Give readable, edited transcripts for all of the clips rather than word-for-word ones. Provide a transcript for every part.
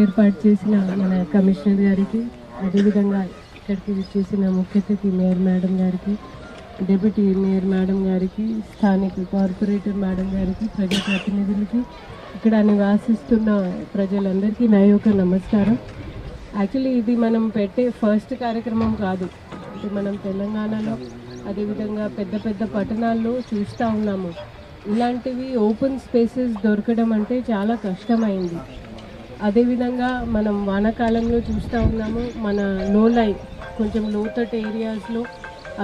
ఏర్పాటు చేసిన మన కమిషనర్ గారికి, అదేవిధంగా ఇక్కడికి విచ్చేసిన ముఖ్య అతిథి మేయర్ మేడం గారికి, డిప్యూటీ మేయర్ మేడం గారికి, స్థానిక కార్పొరేటర్ మేడం గారికి, ప్రజాప్రతినిధులకి, ఇక్కడ నివాసిస్తున్న ప్రజలందరికీ నా యొక్క నమస్కారం. యాక్చువల్లీ ఇది మనం పెట్టే ఫస్ట్ కార్యక్రమం కాదు. అంటే మనం తెలంగాణలో అదేవిధంగా పెద్ద పెద్ద పట్టణాల్లో చూస్తూ ఉన్నాము. ఇలాంటివి ఓపెన్ స్పేసెస్ దొరకడం అంటే చాలా కష్టమైంది. అదేవిధంగా మనం వానాకాలంలో చూస్తూ ఉన్నాము, మన కొంచెం లోతట్టు ఏరియాస్లో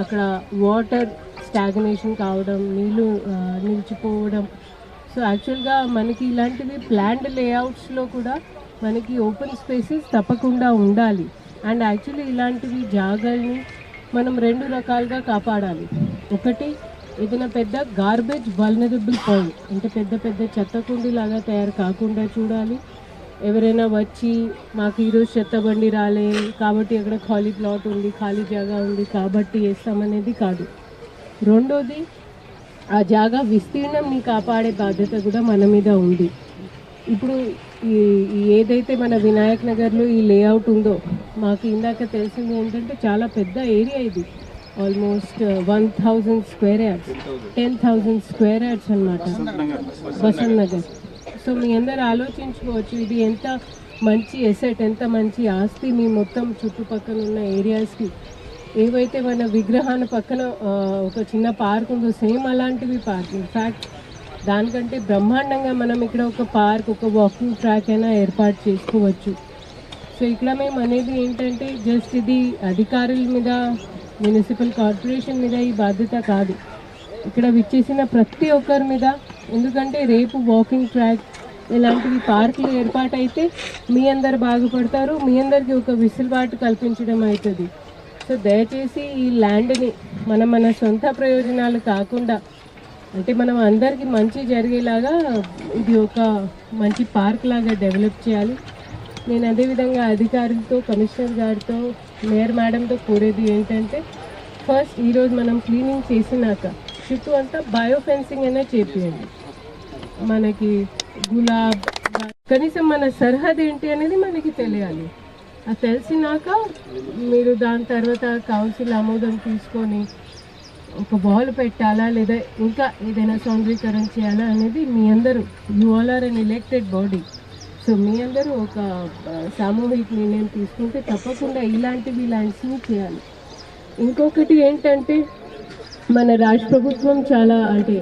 అక్కడ వాటర్ స్టాగ్నేషన్ కావడం, నీళ్ళు నిలిచిపోవడం. సో యాక్చువల్గా మనకి ఇలాంటివి ప్లాన్డ్ లేఅవుట్స్లో కూడా మనకి ఓపెన్ స్పేసెస్ తప్పకుండా ఉండాలి. అండ్ యాక్చువల్లీ ఇలాంటివి జాగాల్ని మనం 2 రకాలుగా కాపాడాలి. ఒకటి, ఏదైనా పెద్ద గార్బేజ్ వల్నరబుల్ పాయింట్ అంటే పెద్ద పెద్ద చెత్త కుండీలాగా తయారు కాకుండా చూడాలి. ఎవరైనా వచ్చి మాకు ఈరోజు చెత్త బండి రాలే కాబట్టి అక్కడ ఖాళీ ప్లాట్ ఉంది, ఖాళీ జాగా ఉంది కాబట్టి వేస్తామనేది కాదు. రెండోది, ఆ జాగా విస్తీర్ణంని కాపాడే బాధ్యత కూడా మన మీద ఉంది. ఇప్పుడు ఏదైతే మన వినాయక్ నగర్లో ఈ లేఅవుట్ ఉందో, మాకు ఇందాక తెలిసింది ఏంటంటే చాలా పెద్ద ఏరియా ఇది. Almost 1000 square yards, 10,000 square yards అనమాట, బసంత్ నగర్. సో మీ అందరు ఆలోచించుకోవచ్చు ఇది ఎంత మంచి ఎసెట్, ఎంత మంచి ఆస్తి మీ మొత్తం చుట్టుపక్కల ఉన్న ఏరియాస్కి. ఏవైతే మన విగ్రహాన్ని పక్కన ఒక చిన్న పార్క్ ఉందో, సేమ్ అలాంటివి పార్క్. ఇన్ఫ్యాక్ట్ దానికంటే బ్రహ్మాండంగా మనం ఇక్కడ ఒక పార్క్, ఒక వాకింగ్ ట్రాక్ అయినా ఏర్పాటు చేసుకోవచ్చు. సో ఇక్కడ మేము అనేది ఏంటంటే జస్ట్ ఇది అధికారుల మీద, మున్సిపల్ కార్పొరేషన్ మీద ఈ బాధ్యత కాదు, ఇక్కడ విచ్చేసిన ప్రతి ఒక్కరి మీద. ఎందుకంటే రేపు వాకింగ్ ట్రాక్ ఇలాంటివి పార్కులు ఏర్పాటైతే మీ అందరు బాగుపడతారు, మీ అందరికీ ఒక వెసులుబాటు కల్పించడం అవుతుంది. సో దయచేసి ఈ ల్యాండ్ని మన సొంత ప్రయోజనాలు కాకుండా, అంటే మనం అందరికీ మంచి జరిగేలాగా ఇది ఒక మంచి పార్క్ లాగా డెవలప్ చేయాలి. నేను అదేవిధంగా అధికారులతో, కమిషనర్ గారితో, మేయర్ మేడంతో కోరేది ఏంటంటే, ఫస్ట్ ఈరోజు మనం క్లీనింగ్ చేసినాక చుట్టూ అంతా బయోఫెన్సింగ్ అయినా చేపియండి. మనకి గులాబ్ కనీసం మన సరిహద్దు ఏంటి అనేది మనకి తెలియాలి. అది తెలిసినాక మీరు దాని తర్వాత కౌన్సిల్ ఆమోదం తీసుకొని ఒక వాల్ పెట్టాలా లేదా ఇంకా ఏదైనా సౌందర్యీకరణ చేయాలా అనేది మీ అందరూ, you all are an elected body. So మీ అందరూ ఒక సామూహిక నిర్ణయం తీసుకుంటే తప్పకుండా ఇలాంటివి ల్యాండ్స్ని చేయాలి. ఇంకొకటి ఏంటంటే, మన రాష్ట్ర ప్రభుత్వం చాలా, అంటే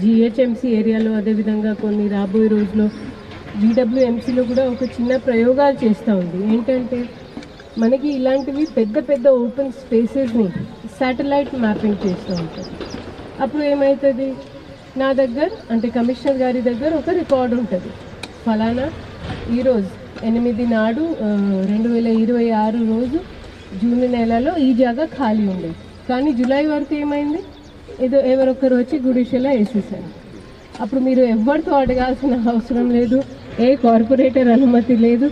జిహెచ్ఎంసీ ఏరియాలో, అదేవిధంగా కొన్ని రాబోయే రోజుల్లో జీడబ్ల్యూఎంసీలో కూడా ఒక చిన్న ప్రయోగాలు చేస్తూ ఉంది. ఏంటంటే మనకి ఇలాంటివి పెద్ద పెద్ద ఓపెన్ స్పేసెస్ని శాటిలైట్ మ్యాపింగ్ చేస్తూ ఉంటారు. అప్పుడు ఏమవుతుంది, నా దగ్గర అంటే కమిషనర్ గారి దగ్గర ఒక రికార్డు ఉంటుంది, ఫలానా ఈరోజు 8 నాడు 2026 రోజు జూన్ నెలలో ఈ జాగా ఖాళీ ఉండేది. కానీ జూలై వరకు ఏమైంది, ఏదో ఎవరొక్కరు వచ్చి గుడిసెలా వేసేసారు. అప్పుడు మీరు ఎవరితో అడగాల్సిన అవసరం లేదు, ఏ కార్పొరేటర్ అనుమతి లేదు,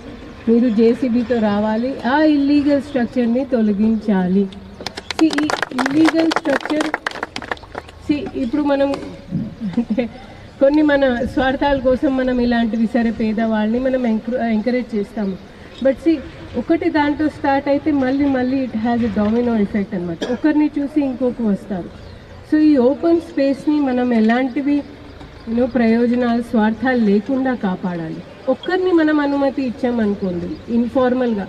మీరు జేసీబీతో రావాలి, ఆ ఇల్లీగల్ స్ట్రక్చర్ని తొలగించాలి. ఈ ఇల్లీగల్ స్ట్రక్చర్ ఇప్పుడు మనం అంటే కొన్ని మన స్వార్థాల కోసం మనం ఇలాంటివి, సరే పేదవాళ్ళని మనం ఎంకరేజ్ చేస్తాము. బట్ ఒకటి దాంట్లో స్టార్ట్ అయితే మళ్ళీ it has a domino effect అనమాట. ఒకరిని చూసి ఇంకొకరు వస్తారు. సో ఈ ఓపెన్ స్పేస్ని మనం ఎలాంటివి ప్రయోజనాలు, స్వార్థాలు లేకుండా కాపాడాలి. ఒక్కరిని మనం అనుమతి ఇచ్చామనుకోండి ఇన్ఫార్మల్గా,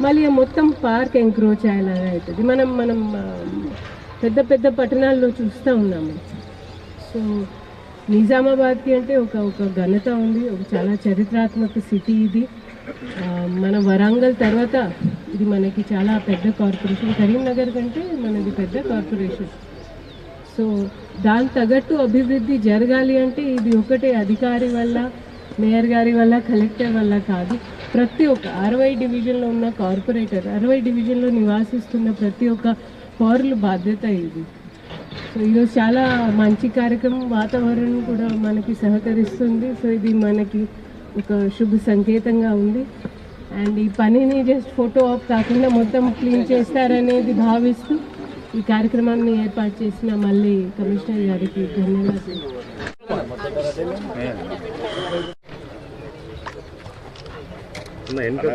మళ్ళీ మొత్తం పార్క్ ఎంక్రోచ్ అయ్యేలాగా అవుతుంది. మనం పెద్ద పెద్ద పట్టణాల్లో చూస్తూ ఉన్నాము. సో నిజామాబాద్కి అంటే ఒక ఘనత ఉంది, ఒక చాలా చరిత్రాత్మక సిటీ ఇది. మన వరంగల్ తర్వాత ఇది మనకి చాలా పెద్ద కార్పొరేషన్, కరీంనగర్ కంటే మనది పెద్ద కార్పొరేషన్. సో దాని తగ్గట్టు అభివృద్ధి జరగాలి అంటే ఇది ఒకటే అధికారి వల్ల, మేయర్ గారి వల్ల, కలెక్టర్ వల్ల కాదు, ప్రతి ఒక్క 60 డివిజన్లో ఉన్న కార్పొరేటర్, 60 డివిజన్లో నివాసిస్తున్న ప్రతి ఒక్క పౌరుల బాధ్యత ఇది. సో ఈరోజు చాలా మంచి కార్యక్రమం, వాతావరణం కూడా మనకి సహకరిస్తుంది. సో ఇది మనకి ఒక శుభ సంకేతంగా ఉంది. అండ్ ఈ పనిని జస్ట్ ఫోటో ఆఫ్ కాకుండా మొత్తం క్లీన్ చేస్తారనేది భావిస్తూ ఈ కార్యక్రమాన్ని ఏర్పాటు చేసిన మళ్ళీ కమిషనర్ గారికి ధన్యవాదాలు. వెనక